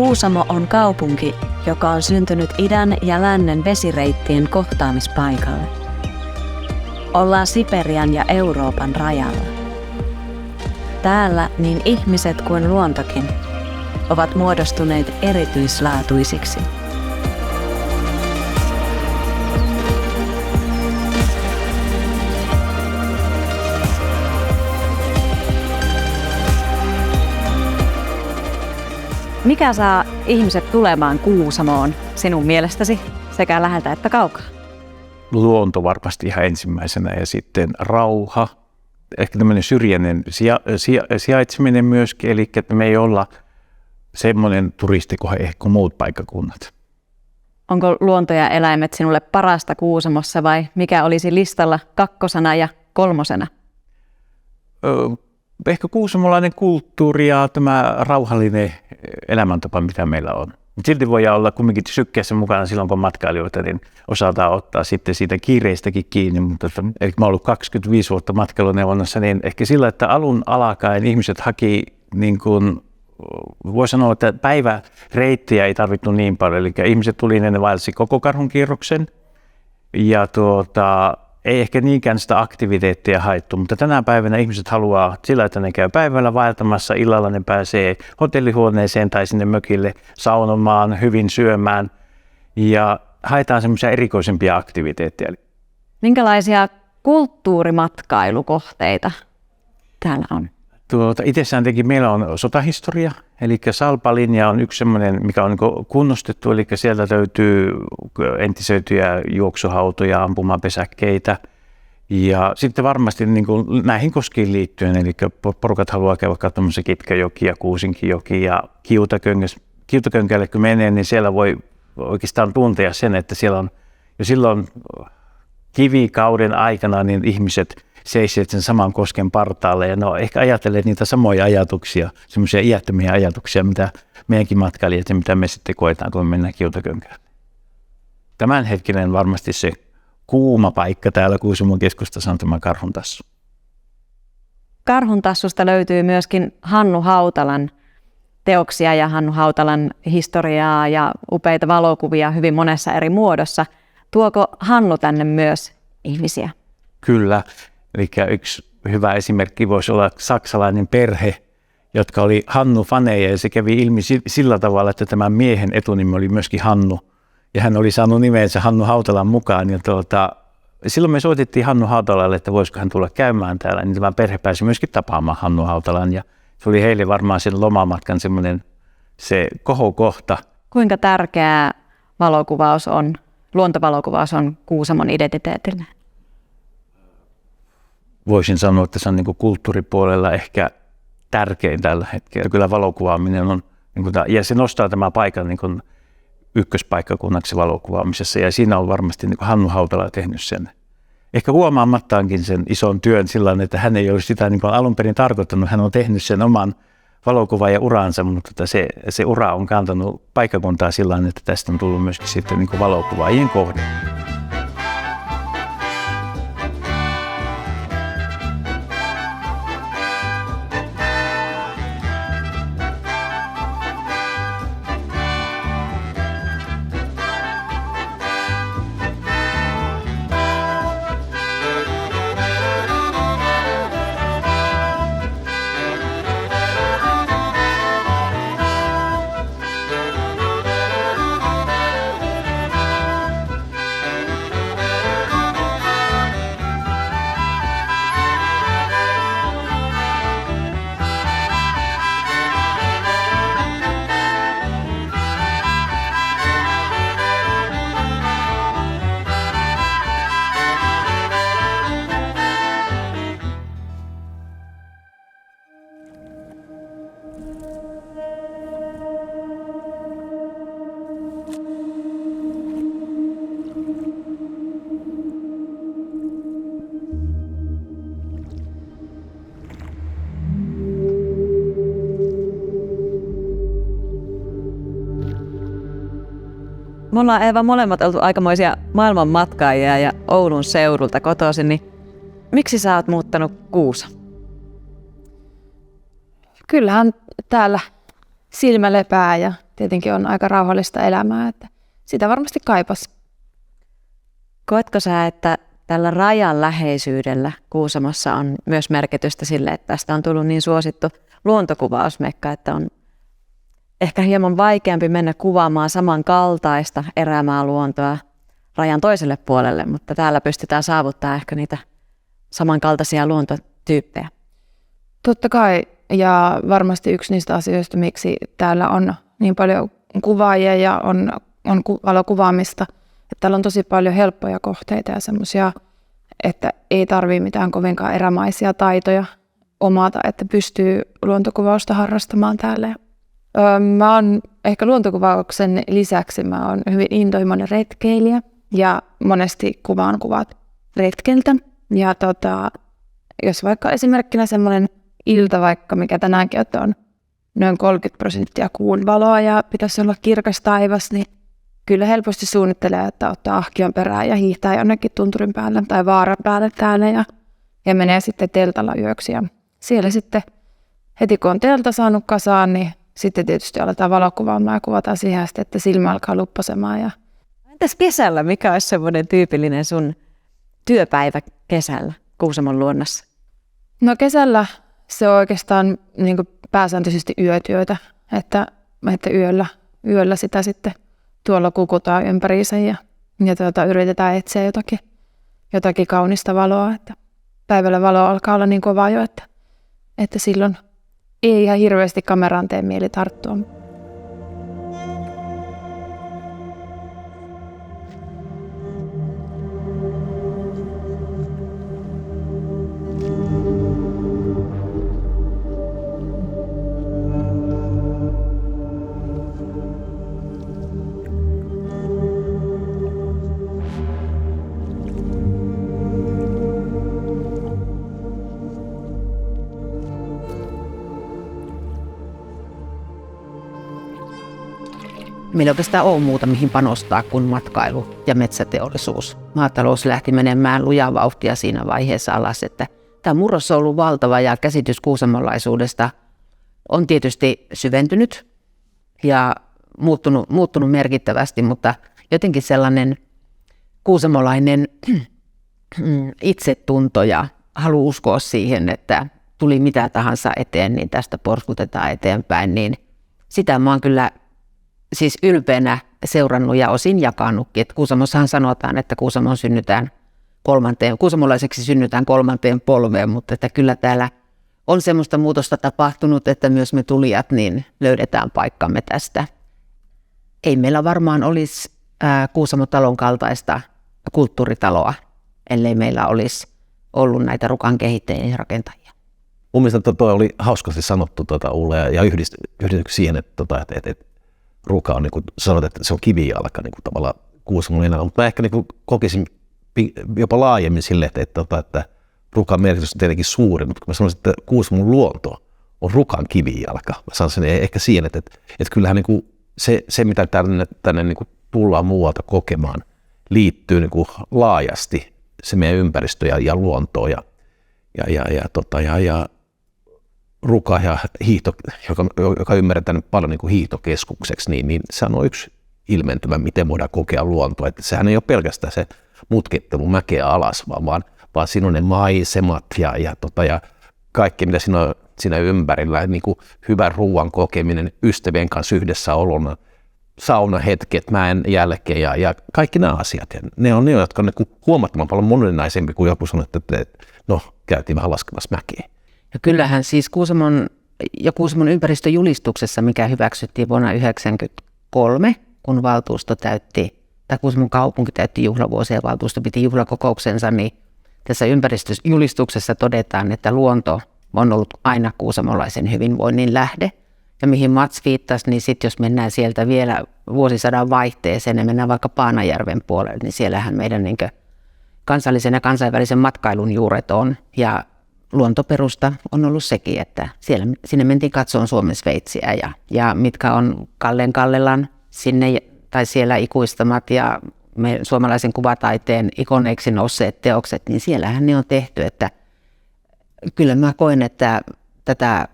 Kuusamo on kaupunki, joka on syntynyt idän ja lännen vesireittien kohtaamispaikalle. Ollaan Siperian ja Euroopan rajalla. Täällä niin ihmiset kuin luontokin ovat muodostuneet erityislaatuisiksi. Mikä saa ihmiset tulemaan Kuusamoon sinun mielestäsi sekä läheltä että kaukaa? Luonto varmasti ihan ensimmäisenä ja sitten rauha, ehkä tämmöinen syrjäinen sijaitseminen myöskin, eli että me ei olla semmoinen turistikohe ehkä kuin muut paikkakunnat. Onko luonto ja eläimet sinulle parasta Kuusamossa vai mikä olisi listalla 2 ja 3? Ehkä kuusamolainen kulttuuri ja tämä rauhallinen elämäntapa, mitä meillä on. Silti voi olla kumminkin sykkeessä mukana silloin, kun matkailijoita, niin osataan ottaa sitten siitä kiireistäkin kiinni. Mutta eli mä oon ollut 25 vuotta matkailuneuvonnassa, niin ehkä sillä, että alun alkaen ihmiset haki, niin kuin, voi sanoa, että päiväreittiä ei tarvittu niin paljon. Eli ihmiset tuli, ne vaelsi koko karhunkierroksen ja ei ehkä niinkään sitä aktiviteettia haettu, mutta tänä päivänä ihmiset haluaa sillä, että ne käy päivällä vaeltamassa, illalla ne pääsee hotellihuoneeseen tai sinne mökille saunomaan, hyvin syömään ja haetaan semmoisia erikoisempia aktiviteetteja. Minkälaisia kulttuurimatkailukohteita täällä on? Itsessään meillä on sotahistoria, eli Salpalinja on yksi semmoinen, mikä on kunnostettu, eli sieltä löytyy entisöityjä juoksuhautoja, ampumapesäkkeitä. Ja sitten varmasti näihin koskiin liittyen, eli porukat haluaa käydä katsomassa Kitkäjoki ja Kuusinkijoki ja Kiutakönkälle kun menee, niin siellä voi oikeastaan tuntea sen, että siellä on jo silloin kivikauden aikana niin ihmiset seisivät sen saman kosken partaalle ja ehkä ajatelleet niitä samoja ajatuksia, semmoisia iättömiä ajatuksia, mitä meidänkin matkailijat ja mitä me sitten koetaan, kun me mennään Kiutakönkään. Tämänhetkinen varmasti se kuuma paikka täällä Kuusamon keskustassa on tämä Karhuntassu. Karhuntassusta löytyy myöskin Hannu Hautalan teoksia ja Hannu Hautalan historiaa ja upeita valokuvia hyvin monessa eri muodossa. Tuoko Hannu tänne myös ihmisiä? Kyllä. Eli yksi hyvä esimerkki voisi olla saksalainen perhe, jotka oli Hannu-faneja ja se kävi ilmi sillä tavalla, että tämän miehen etunimi oli myöskin Hannu. Ja hän oli saanut nimensä Hannu Hautalan mukaan. Ja silloin me soitettiin Hannu Hautalalle, että voisiko hän tulla käymään täällä. Niin tämä perhe pääsi myöskin tapaamaan Hannu Hautalan ja se oli heille varmaan sen lomamatkan semmoinen se kohokohta. Kuinka tärkeää luontovalokuvaus on Kuusamon identiteetille? Voisin sanoa, että se on kulttuuripuolella ehkä tärkein tällä hetkellä. Kyllä valokuvaaminen on, ja se nostaa tämä paikan ykköspaikkakunnaksi valokuvaamisessa, ja siinä on varmasti Hannu Hautala tehnyt sen. Ehkä huomaamattaankin sen ison työn sillä että hän ei olisi sitä alun perin tarkoittanut, hän on tehnyt sen oman valokuvaaja-uransa, mutta se ura on kantanut paikkakuntaa sillä että tästä on tullut myöskin sitten valokuvaajien kohde. Me ollaan Eeva molemmat oltu aikamoisia maailmanmatkaajia ja Oulun seudulta kotoisin, niin miksi sä oot muuttanut Kuusamoon? Kyllähän täällä silmä lepää ja tietenkin on aika rauhallista elämää, että sitä varmasti kaipasi. Koetko sä, että tällä rajan läheisyydellä Kuusamossa on myös merkitystä sille, että tästä on tullut niin suosittu luontokuvausmekka, että on ehkä hieman vaikeampi mennä kuvaamaan samankaltaista erämaaluontoa rajan toiselle puolelle, mutta täällä pystytään saavuttamaan ehkä niitä samankaltaisia luontotyyppejä. Totta kai, ja varmasti yksi niistä asioista, miksi täällä on niin paljon kuvaajia ja on valokuvaamista, että täällä on tosi paljon helppoja kohteita ja semmoisia, että ei tarvitse mitään kovinkaan erämaisia taitoja omata, että pystyy luontokuvausta harrastamaan täällä. Mä oon ehkä luontokuvauksen lisäksi mä oon hyvin intohimoinen retkeilijä ja monesti kuvaan kuvat retkeltä. Ja jos vaikka esimerkkinä semmoinen ilta vaikka, mikä tänäänkin on noin 30% kuun valoa ja pitäisi olla kirkas taivas, niin kyllä helposti suunnittelee, että ottaa ahkion perään ja hiihtää jonnekin tunturin päälle tai vaaran päälle täällä ja menee sitten teltalla yöksi. Ja siellä sitten heti kun on teltta saanut kasaan, niin sitten tietysti aletaan valokuvaamaan ja kuvataan siihen asti, että silmä alkaa lupposemaan. Entäs kesällä? Mikä olisi semmoinen tyypillinen sun työpäivä kesällä Kuusamon luonnossa? No kesällä se on oikeastaan niin kuin pääsääntöisesti yötyötä, että yöllä sitä sitten tuolla kukutaan ympäriinsä ja yritetään etsiä jotakin kaunista valoa. Että päivällä valo alkaa olla niin kovaa jo, että silloin ei ihan hirveästi kameraan tee mieli tarttua. Meillä oikeastaan ole muuta, mihin panostaa kuin matkailu ja metsäteollisuus. Maatalous lähti menemään lujaa vauhtia siinä vaiheessa alas, että tämä murros on ollut valtava ja käsitys kuusamolaisuudesta on tietysti syventynyt ja muuttunut merkittävästi, mutta jotenkin sellainen kuusamolainen itsetunto ja halu uskoa siihen, että tuli mitä tahansa eteen, niin tästä porskutetaan eteenpäin, niin sitä mä oon kyllä siis ylpeänä seurannut ja osin jakanutkin. Et Kuusamossahan sanotaan, että kuusamolaiseksi synnytään 3. polveen, mutta että kyllä täällä on semmoista muutosta tapahtunut, että myös me tulijat niin löydetään paikkamme tästä. Ei meillä varmaan olisi Kuusamotalon kaltaista kulttuuritaloa, ellei meillä olisi ollut näitä rukan kehittäjiä ja rakentajia. Mun mielestä tuo oli hauskasti sanottu Ulle ja yhdistetty siihen, että ruka on, niin kuin sanot, että se on kivijalka niin kuin tavallaan Kuusamon enää, mutta mä ehkä niin kokisin jopa laajemmin sille, että rukan merkitys on tietenkin suuri, mutta kun mä sanoisin, että Kuusamon luonto on rukan kivijalka, mä sanoisin ehkä siihen, että kyllähän niin kuin se mitä tänne niin kuin tullaan muualta kokemaan, liittyy niin kuin laajasti se meidän ympäristö ja luontoon ja ruka ja hiihto, joka ymmärretään paljon niin kuin hiihtokeskukseksi, niin se on yksi ilmentymä, miten voidaan kokea luontoa. Että sehän ei ole pelkästään se mutkittelu mäkeä alas, vaan siinä on ne maisemat ja kaikki, mitä siinä ympärillä, niin kuin hyvän ruoan kokeminen, ystävien kanssa yhdessä olona, saunahetket mäen jälkeen ja kaikki nämä asiat. Ja ne on ne, jotka on niin huomattavan paljon moninaisempi kuin joku sanoi, että no, käytiin vähän laskemassa mäkeä. Ja kyllähän siis Kuusamon ympäristöjulistuksessa, mikä hyväksyttiin vuonna 1993, kun Kuusamon kaupunki täytti juhlavuosia ja valtuusto piti juhlakokouksensa, niin tässä ympäristöjulistuksessa todetaan, että luonto on ollut aina kuusamolaisen hyvinvoinnin lähde. Ja mihin Mats viittasi, niin sitten jos mennään sieltä vielä vuosisadan vaihteeseen ja mennään vaikka Paanajärven puolelle, niin siellähän meidän niin kansallisen ja kansainvälisen matkailun juuret on. Ja luontoperusta on ollut sekin, että sinne mentiin katsomaan Suomen Sveitsiä ja mitkä on Kallelan sinne tai siellä ikuistamat ja suomalaisen kuvataiteen ikoneiksi nousseet teokset, niin siellähän ne on tehty, että kyllä mä koen, että tätä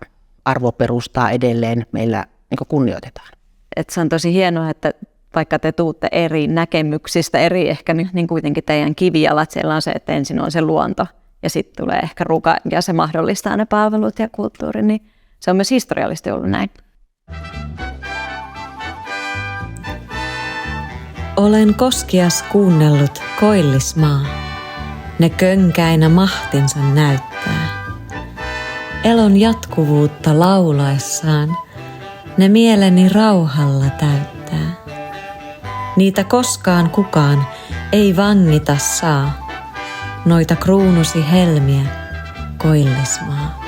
arvoperustaa edelleen meillä niin kunnioitetaan. että se on tosi hienoa, että vaikka te tuutte eri näkemyksistä, eri ehkä niin kuitenkin teidän kivijalat, siellä on se, että ensin on se luonto ja sitten tulee ehkä ruka ja se mahdollistaa ne palvelut ja kulttuuri, niin se on myös historiallisesti ollut näin. Olen koskias kuunnellut koillismaa, ne könkäinä mahtinsa näyttää. Elon jatkuvuutta laulaessaan, ne mieleni rauhalla täyttää. Niitä koskaan kukaan ei vangita saa, noita kruunusi helmiä, koillismaa.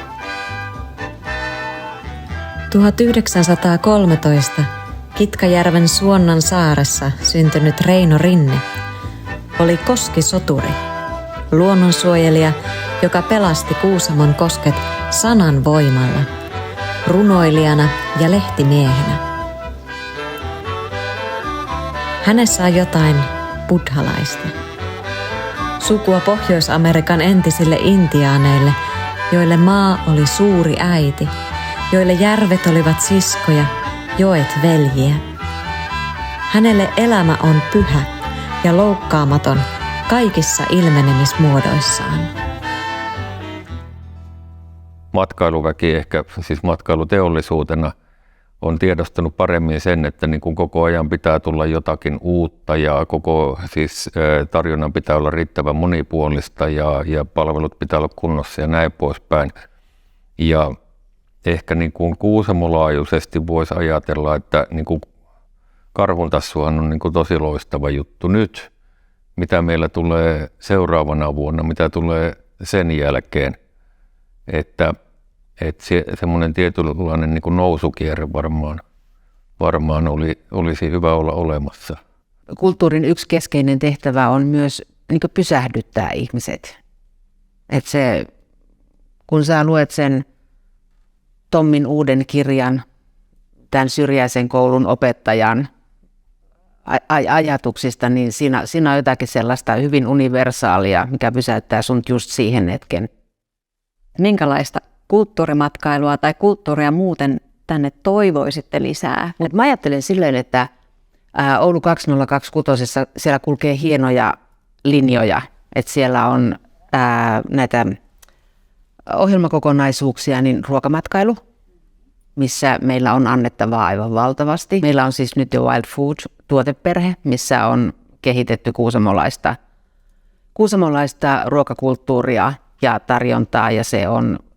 1913 Kitkajärven Suonnan saaressa syntynyt Reino Rinne oli koskisoturi, luonnonsuojelija, joka pelasti Kuusamon kosket sanan voimalla, runoilijana ja lehtimiehenä. Hänessä on jotain buddhalaista. Sukua Pohjois-Amerikan entisille intiaaneille, joille maa oli suuri äiti, joille järvet olivat siskoja, joet veljiä. Hänelle elämä on pyhä ja loukkaamaton kaikissa ilmenemismuodoissaan. Matkailuväki ehkä, siis matkailuteollisuutena, on tiedostanut paremmin sen, että niin kuin koko ajan pitää tulla jotakin uutta ja tarjonnan pitää olla riittävän monipuolista ja palvelut pitää olla kunnossa ja näin poispäin. Ja ehkä niin kuin Kuusamolaajuisesti voisi ajatella, että niin kuin karhuntassuhan on niin kuin tosi loistava juttu nyt, mitä meillä tulee seuraavana vuonna, mitä tulee sen jälkeen, että semmoinen tietynlainen niin kuin nousukierre varmaan olisi hyvä olla olemassa. Kulttuurin yksi keskeinen tehtävä on myös niin kuin pysähdyttää ihmiset. Että se, kun sä luet sen Tommin uuden kirjan, tämän syrjäisen koulun opettajan ajatuksista, niin siinä on jotakin sellaista hyvin universaalia, mikä pysäyttää sun just siihen hetken. Minkälaista kulttuurimatkailua tai kulttuuria muuten tänne toivoisitte lisää? Mä ajattelen silleen, että Oulu 2026 siellä kulkee hienoja linjoja, että siellä on näitä ohjelmakokonaisuuksia, niin ruokamatkailu, missä meillä on annettavaa aivan valtavasti. Meillä on siis nyt jo Wild Food-tuoteperhe, missä on kehitetty kuusamolaista ruokakulttuuria ja tarjontaa, ja se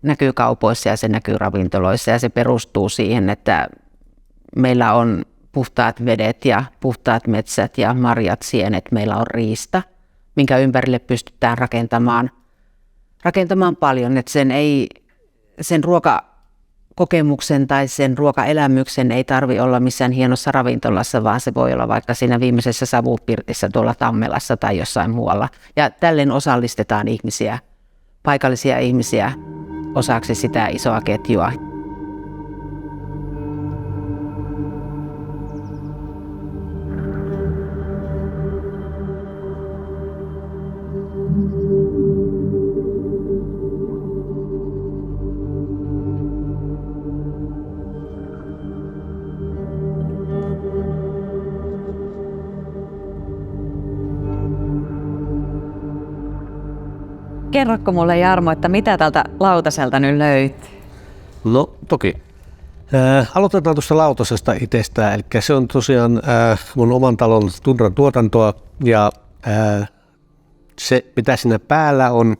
näkyy kaupoissa ja se näkyy ravintoloissa, ja se perustuu siihen, että meillä on puhtaat vedet ja puhtaat metsät ja marjat, sienet, meillä on riista, minkä ympärille pystytään rakentamaan paljon, että sen ruokakokemuksen tai sen ruokaelämyksen ei tarvitse olla missään hienossa ravintolassa, vaan se voi olla vaikka siinä viimeisessä savupirtissä tuolla Tammelassa tai jossain muualla. Ja tälleen osallistetaan ihmisiä, paikallisia ihmisiä osaksi sitä isoa ketjua. Kerrotko mulle, Jarmo, että mitä tältä lautaselta nyt löytyy? No toki. Aloitetaan tuosta lautasesta itsestään. Eli se on tosiaan mun oman talon Tundran tuotantoa ja se mitä siinä päällä on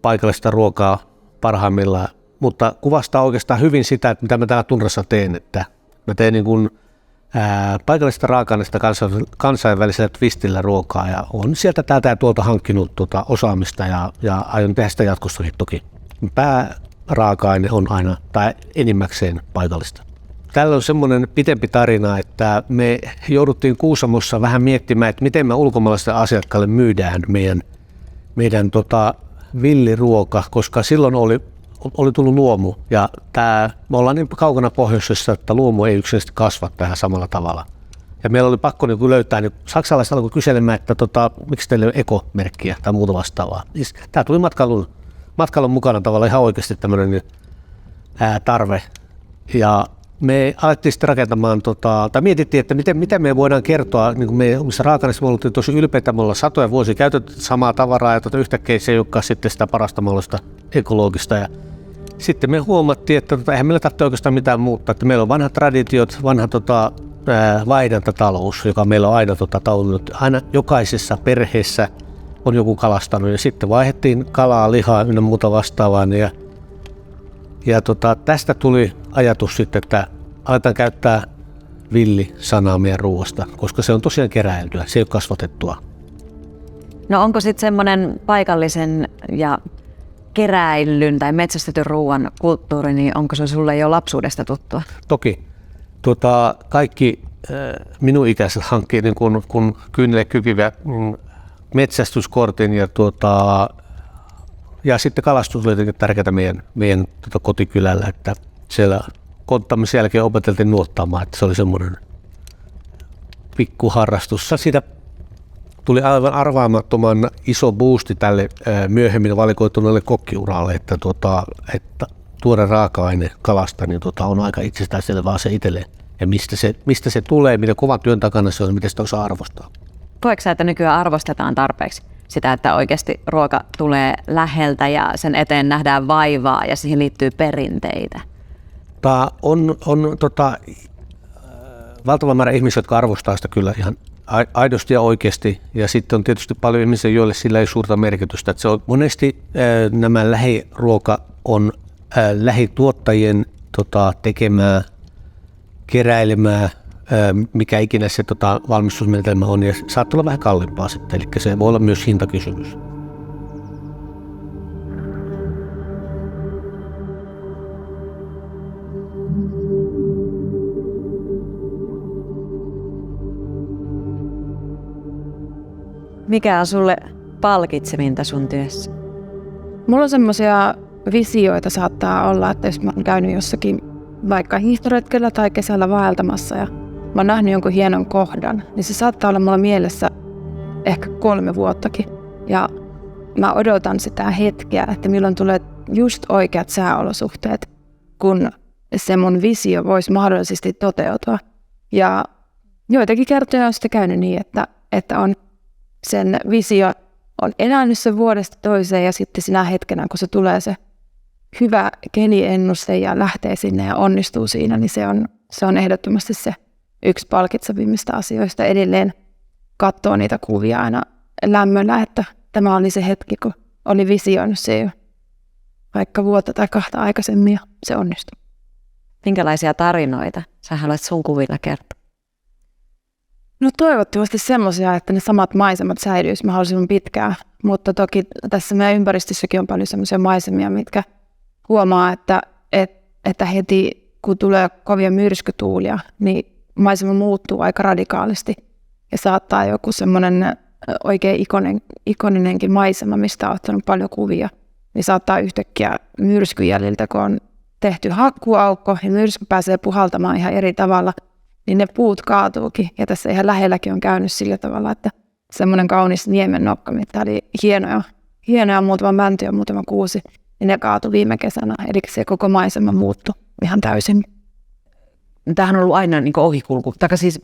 paikallista ruokaa parhaimmillaan, mutta kuvastaa oikeastaan hyvin sitä, että mitä mä täällä Tundrassa teen, että mä teen niin kuin paikallista raaka-aineista kansainvälisellä twistillä ruokaa ja on sieltä täältä ja tuolta hankkinut osaamista ja aion tehdä sitä jatkossakin toki. Pääraaka-aine on aina tai enimmäkseen paikallista. Tällä on semmoinen pitempi tarina, että me jouduttiin Kuusamossa vähän miettimään, että miten me ulkomaalaisille asiakkaille myydään meidän villiruoka, koska silloin oli tullut luomu ja me ollaan niin kaukana pohjoisessa, että luomu ei yksinkertaisesti kasva tähän samalla tavalla. Ja meillä oli pakko niin löytää, niin saksalaiset alkoi kyselemään, että miksi teillä ei ole ekomerkkiä tai muuta vastaavaa. Siis, tämä tuli matkailun mukana tavallaan ihan oikeasti tämmöinen tarve. Ja me alettiin sitten rakentamaan, tai mietittiin, että miten me voidaan kertoa, niin kuin me omissa raaka-aineissa me oltiin tosi ylpeitä, me ollaan satoja vuosia käytetty samaa tavaraa, ja yhtäkkiä se ei olekaan sitten sitä parasta mahdollista ekologista. Ja sitten me huomattiin, että eihän meillä tarvitse oikeastaan mitään muuttaa, että meillä on vanhat traditiot, vanha vaihdantatalous, joka meillä on aina taulunut. Aina jokaisessa perheessä on joku kalastanut, ja sitten vaihdettiin kalaa, lihaa ynnä muuta vastaavaa. Ja tästä tuli ajatus sitten, että aletaan käyttää villi-sanaa meidän ruoasta, koska se on tosiaan keräiltyä, se ei ole kasvatettua. No onko sitten semmoinen paikallisen ja keräillyn tai metsästetyn ruoan kulttuuri, niin onko se sulle jo lapsuudesta tuttua? Toki. Kaikki minun ikäiset hankkii niin kun kyynelle kykyviä metsästyskortin ja sitten kalastus oli jotenkin tärkeää meidän kotikylällä, että siellä konttamisen jälkeen opeteltiin nuottaamaan, että se oli semmoinen pikkuharrastus. Siitä tuli aivan arvaamattoman iso boosti tälle myöhemmin valikoituneelle kokkiuralle, että tuore raaka-aine kalasta niin on aika itsestäänselvää se itselleen. Ja mistä se tulee, miten kovan työn takana se on, miten sitä osaa arvostaa. Koetko sä, että nykyään arvostetaan tarpeeksi sitä, että oikeasti ruoka tulee läheltä ja sen eteen nähdään vaivaa ja siihen liittyy perinteitä? On valtava määrä ihmisiä, jotka arvostaa sitä kyllä ihan aidosti ja oikeasti. Ja sitten on tietysti paljon ihmisiä, joille sillä ei suurta merkitystä. Että se on monesti nämä lähiruoka on lähituottajien tekemää, keräilemää, mikä ikinä se valmistusmenetelmä on, ja saattaa olla vähän kalliimpaa sitten, eli se voi olla myös hintakysymys. Mikä on sulle palkitsevinta sun työssä? Mulla on semmoisia visioita saattaa olla, että jos mä oon käynyt jossakin vaikka hiihtoretkellä tai kesällä vaeltamassa ja mä oon nähnyt jonkun hienon kohdan, niin se saattaa olla mulla mielessä ehkä 3 vuottakin. Ja mä odotan sitä hetkeä, että milloin tulee just oikeat sääolosuhteet, kun se mun visio voisi mahdollisesti toteutua. Ja joitakin kertoja on sitten käynyt niin, että on sen visio on elänyt sen vuodesta toiseen ja sitten sinä hetkenä, kun se tulee se hyvä keliennuste ja lähtee sinne ja onnistuu siinä, niin se on ehdottomasti se yksi palkitsevimmista asioista. Edelleen katsoo niitä kuvia aina lämmöllä, että tämä oli se hetki, kun oli visioinut se jo vaikka vuotta tai 2 aikaisemmin ja se onnistui. Minkälaisia tarinoita sä haluat sun kuvilla kertoa? No toivottavasti semmoisia, että ne samat maisemat säilyisivät mahdollisimman pitkään, mutta toki tässä meidän ympäristössäkin on paljon semmoisia maisemia, mitkä huomaa, että heti kun tulee kovia myrskytuulia, niin maisema muuttuu aika radikaalisti ja saattaa joku semmoinen oikein ikoninenkin maisema, mistä on ottanut paljon kuvia, niin saattaa yhtäkkiä myrskyjäljiltä, kun on tehty hakkuaukko ja myrsky pääsee puhaltamaan ihan eri tavalla, niin ne puut kaatuukin. Ja tässä ihan lähelläkin on käynyt sillä tavalla, että semmoinen kaunis niemennokka, mitä oli hienoja muutama mänty ja muutama kuusi, niin ne kaatui viime kesänä. Eli se koko maisema muuttui ihan täysin. Tämähän on ollut aina niin kuin ohikulku, tai siis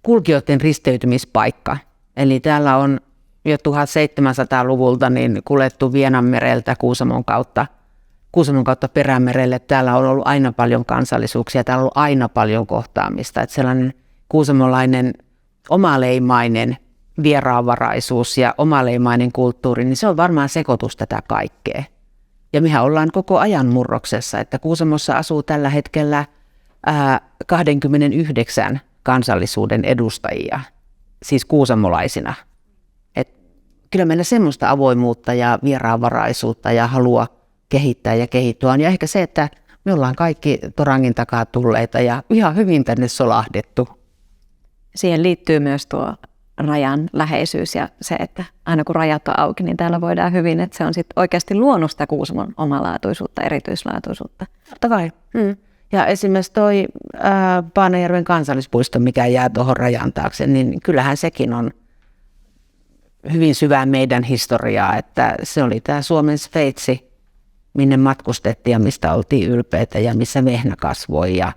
kulkijoiden risteytymispaikka. Eli täällä on jo 1700-luvulta niin kuljettu Vienanmereltä Kuusamon kautta Perämerelle. Täällä on ollut aina paljon kansallisuuksia, täällä on ollut aina paljon kohtaamista. Että sellainen kuusamolainen omaleimainen vieraanvaraisuus ja omaleimainen kulttuuri, niin se on varmaan sekoitus tätä kaikkea. Ja mehän ollaan koko ajan murroksessa, että Kuusamossa asuu tällä hetkellä 29 kansallisuuden edustajia, siis kuusamolaisina. Et kyllä meillä semmoista avoimuutta ja vieraanvaraisuutta ja halua kehittää ja kehittyä on. Ja ehkä se, että me ollaan kaikki Torangin takaa tulleita ja ihan hyvin tänne solahdettu. Siihen liittyy myös tuo rajan läheisyys ja se, että aina kun rajat on auki, niin täällä voidaan hyvin, että se on sitten oikeasti luonut sitä Kuusamon omalaatuisuutta, erityislaatuisuutta. Totta kai. Ja esimerkiksi toi Paanajärven kansallispuisto, mikä jää tuohon rajan taakse, niin kyllähän sekin on hyvin syvää meidän historiaa, että se oli tämä Suomen Sveitsi, minne matkustettiin ja mistä oltiin ylpeitä ja missä vehnä kasvoi ja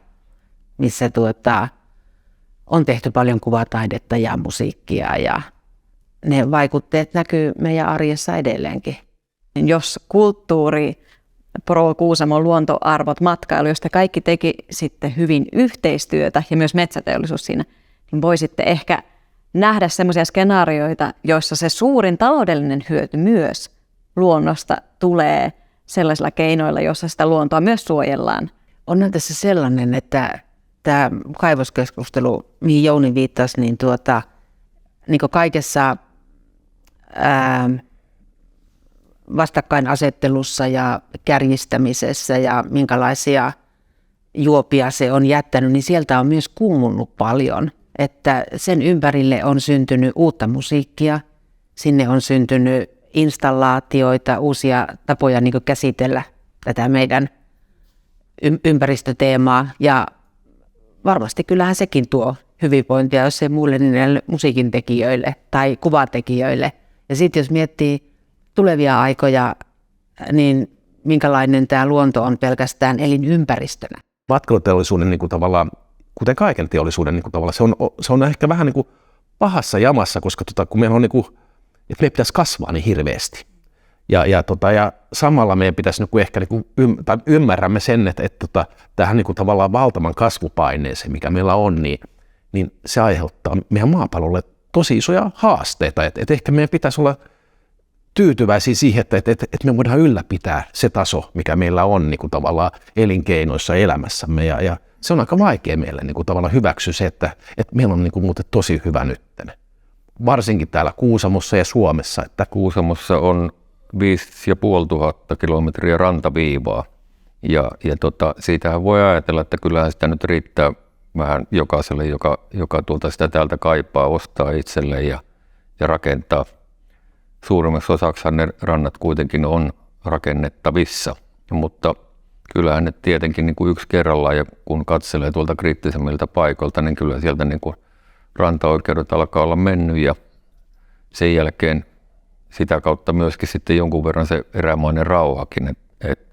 missä on tehty paljon kuvataidetta ja musiikkia ja ne vaikutteet näkyy meidän arjessa edelleenkin. Jos kulttuuri, Pro Kuusamon luontoarvot, matkailu, jos te kaikki teki sitten hyvin yhteistyötä ja myös metsäteollisuus siinä, niin voisitte ehkä nähdä semmoisia skenaarioita, joissa se suurin taloudellinen hyöty myös luonnosta tulee sellaisilla keinoilla, joissa sitä luontoa myös suojellaan. Onhan tässä sellainen, että tämä kaivoskeskustelu, mihin Jouni viittasi, niin, niin kuin kaikessa vastakkainasettelussa ja kärjistämisessä ja minkälaisia juopia se on jättänyt, niin sieltä on myös kummunnut paljon. Että sen ympärille on syntynyt uutta musiikkia, sinne on syntynyt installaatioita, uusia tapoja niin kuin käsitellä tätä meidän ympäristöteemaa ja varmasti kyllähän sekin tuo hyvinvointia, jos ei muille, niin näille musiikin tekijöille tai kuvatekijöille. Ja sitten jos miettii tulevia aikoja, niin minkälainen tämä luonto on pelkästään elinympäristönä. Matkailuteollisuuden niin kuin tavallaan, kuten kaiken teollisuuden niin kuin tavallaan, se on ehkä vähän niin kuin pahassa jamassa, koska kun meillä on niin kuin, että meidän pitäisi kasvaa niin hirveästi. Ja samalla meidän pitäisi niin kuin ehkä niin kuin ymmärrämme sen, että tähän niin kuin tavallaan valtavan kasvupaineeseen, mikä meillä on, niin se aiheuttaa meidän maapallolle tosi isoja haasteita. Et ehkä meidän pitäisi olla tyytyväisiä siihen, että me voidaan ylläpitää se taso, mikä meillä on niin kuin tavallaan elinkeinoissa elämässämme. Ja se on aika vaikea meille niin kuin tavallaan hyväksyä se, että meillä on niin kuin muuten tosi hyvä nytten. Varsinkin täällä Kuusamossa ja Suomessa. Että Kuusamossa on 5,500 kilometriä rantaviivaa. Ja siitähän voi ajatella, että kyllähän sitä nyt riittää vähän jokaiselle, joka sitä täältä kaipaa, ostaa itselleen ja rakentaa. Suurimmaksi osaksi ne rannat kuitenkin on rakennettavissa, mutta kyllähän ne tietenkin niin kuin yksi kerrallaan, ja kun katselee tuolta kriittisemmiltä paikoilta, niin kyllä sieltä niin kuin rantaoikeudet alkaa olla mennyt, ja sen jälkeen sitä kautta myöskin sitten jonkun verran se erämainen rauhakin, että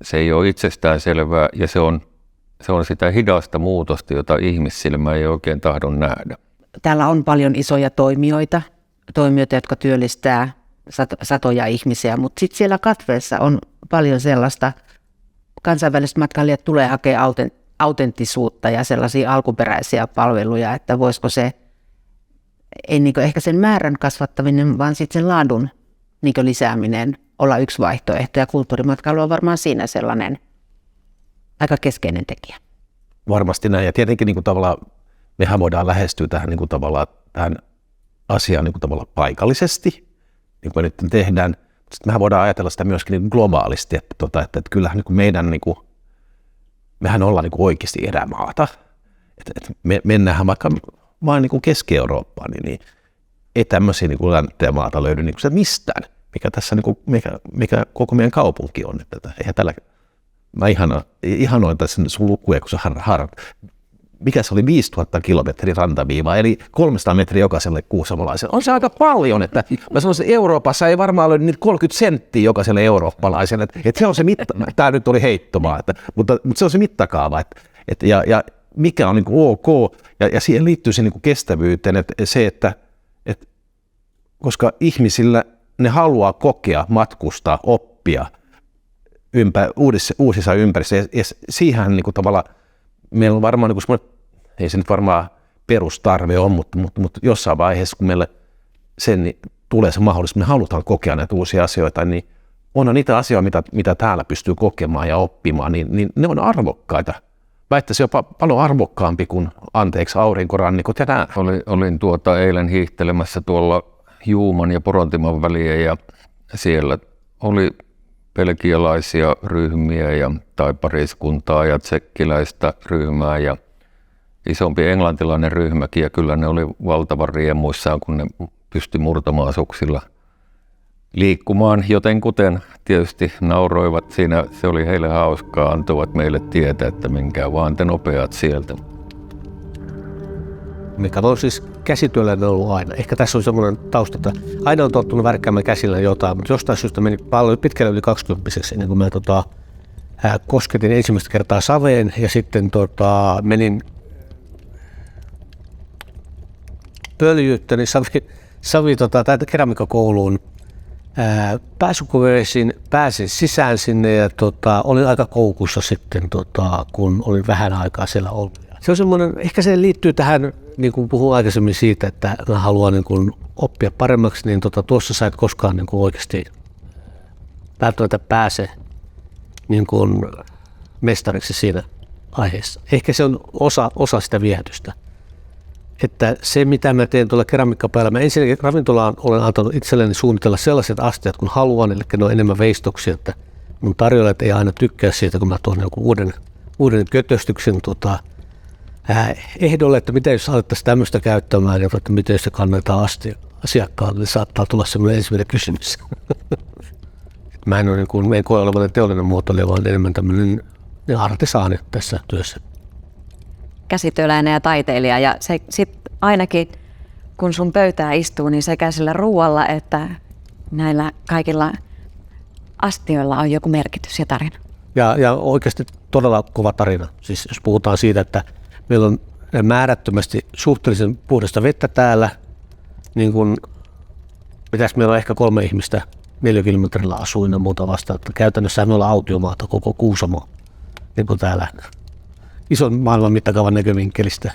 se ei ole itsestään selvää, ja se on sitä hidasta muutosta, jota ihmissilmä ei oikein tahdo nähdä. Täällä on paljon isoja toimijoita, jotka työllistää satoja ihmisiä, mutta sitten siellä katveessa on paljon sellaista, kansainväliset matkailijat tulee hakemaan autenttisuutta ja sellaisia alkuperäisiä palveluja, että voisiko se, ei niin ehkä sen määrän kasvattaminen, vaan sitten sen laadun niin lisääminen olla yksi vaihtoehto, ja kulttuurimatkailu on varmaan siinä sellainen aika keskeinen tekijä. Varmasti näin, ja tietenkin niin kuin tavallaan mehän voidaan lähestyä tähän, niin kuin tavallaan, tähän asiaan niin kuin tavallaan paikallisesti, niin kuin me nyt tehdään, mutta sitten mehän voidaan ajatella sitä myöskin niin globaalisti, että kyllähän niin kuin mehän ollaan niin kuin oikeasti erämaata, että me mennään vaikka vain niin kuin Keski-Eurooppaan, niin ei tämmöisiä niin kuin läntteen maata löydy niin kuin mistään, mikä tässä niin kuin, mikä koko meidän kaupunki on, että eihän tällä, mä ihanoin tässä sun lukuja, kun sä mikä se oli 5,000 kilometriä rantaviivaa, eli 300 metriä jokaiselle kuusamolaiselle. On se aika paljon, että mä sanoisin, että Euroopassa ei varmaan ole niitä 30 senttiä jokaiselle eurooppalaiselle, että se on se tämä nyt oli heittomaa, mutta se on se mittakaava, ja mikä on niin kuin ok, ja siihen liittyy se niin kuin kestävyyteen, että se, että koska ihmisillä ne haluaa kokea, matkustaa, oppia uusissa ympäristöissä, ja siihen niin kuin tavallaan meillä on varmaan, niin ei se nyt varmaan perustarve on, mutta jossain vaiheessa, kun meille niin tulee se mahdollisuus, me halutaan kokea näitä uusia asioita, niin onhan niitä asioita, mitä täällä pystyy kokemaan ja oppimaan, niin ne on arvokkaita. Väittäisin jopa paljon arvokkaampi kuin aurinkorannikot ja nämä. Olin eilen hiihtelemässä tuolla Juuman ja Porontiman väliä, ja siellä oli belgialaisia ryhmiä tai pariskuntaa ja tsekkiläistä ryhmää ja isompi englantilainen ryhmäkin, ja kyllä ne oli valtavan riemuissaan, kun ne pystyi murtamaan suksilla liikkumaan, joten kuten tietysti nauroivat siinä, se oli heille hauskaa, antoivat meille tietää, että menkää vaan te nopeat sieltä. Mikä on siis käsityöläinen ollut aina. Ehkä tässä on semmoinen tausta, että aina on tottunut värkkäämään käsillä jotain, mutta jostain syystä meni paljon pitkälle yli 20-vuotiaaksi ennen kuin mä kosketin ensimmäistä kertaa saveen ja sitten menin pöljyyttäni keramiikkakouluun. Pääsin sisään sinne ja olin aika koukussa sitten, kun olin vähän aikaa siellä ollut. Se on semmoinen, ehkä se liittyy tähän, niin kuin puhuin aikaisemmin siitä, että mä haluan niin kuin oppia paremmaksi, niin tuossa sä et koskaan niin kuin oikeasti välttämättä pääse niin kuin mestariksi siinä aiheessa. Ehkä se on osa sitä viehätystä. Että se, mitä mä teen tuolla keramiikkapäällä, mä ensinnäkin ravintolaan olen antanut itselleni suunnitella sellaiset asteet, kun haluan, eli ne on enemmän veistoksia, että mun tarjoilijat ei aina tykkää siitä, kun mä tuon joku uuden kötöstyksen ehdolle, että miten jos alettaisiin tämmöistä käyttämään, ja että miten se kannetaan asiakkaalle, niin saattaa tulla semmoinen ensimmäinen kysymys. Mä en koe olevan teollinen muotoilija, vaan enemmän tämmöinen artesaani tässä työssä. Käsityöläinen ja taiteilija, ja se sit ainakin kun sun pöytää istuu, niin sekä sillä ruualla että näillä kaikilla astioilla on joku merkitys ja tarina. Ja oikeasti todella kova tarina. Siis jos puhutaan siitä, että meillä on määrättömästi suhteellisen puhdasta vettä täällä, niin kuin pitäisi meillä on ehkä 3 ihmistä 4 kilometrillä asuina muuta vastaan. Käytännössä me ollaan autiomaata koko Kuusamo, niin kuin täällä ison maailman mittakaavan näkövinkkelistä.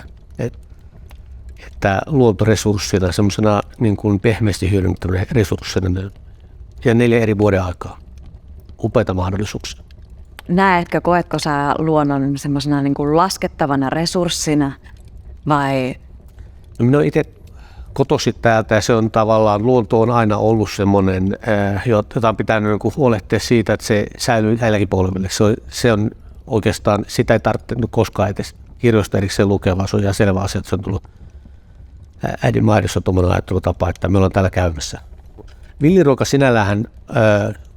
Että luontoresurssina, semmoisena niin kuin pehmeästi hyödynnettävänä resurssina ja 4 eri vuoden aikaa. Upeita mahdollisuuksia. Näetkö, koetko sä luonnon semmoisena niin kuin laskettavana resurssina vai? No minä olen itse kotoisin täältä ja se on tavallaan, luonto on aina ollut semmoinen, jota on pitänyt huolehtia siitä, että se säilyy näilläkin polville. Se on oikeastaan, sitä ei tarvitse koskaan edes kirjoista erikseen lukea, vaan se on ihan selvä asia, että se on tullut äidin maidossa tuommoinen ajattelutapa, että me ollaan täällä käymässä. Villiruoka sinällähän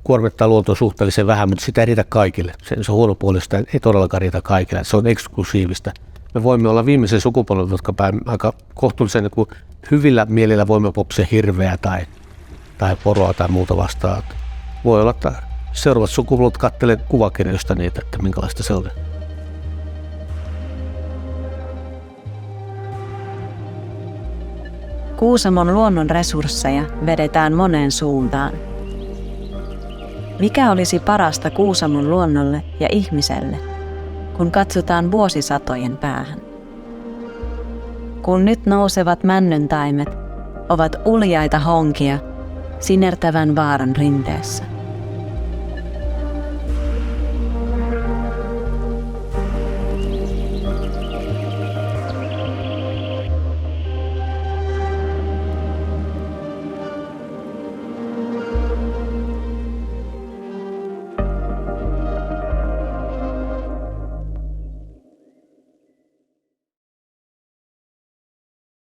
kuormittaa luontoa suhteellisen vähän, mutta sitä ei riitä kaikille. Se on huono puoli, sitä ei todellakaan riitä kaikille. Se on eksklusiivista. Me voimme olla viimeisen sukupolven, jotka aika kohtuullisen hyvillä mielillä voimme popsia hirveä tai poroa tai muuta vastaan. Voi olla, että seuraavat sukupolvet katselee kuvakirjoista niitä, että minkälaista se on. Kuusamon luonnon resursseja vedetään moneen suuntaan. Mikä olisi parasta Kuusamon luonnolle ja ihmiselle, kun katsotaan vuosisatojen päähän? Kun nyt nousevat männöntaimet ovat uljaita honkia sinertävän vaaran rinteessä.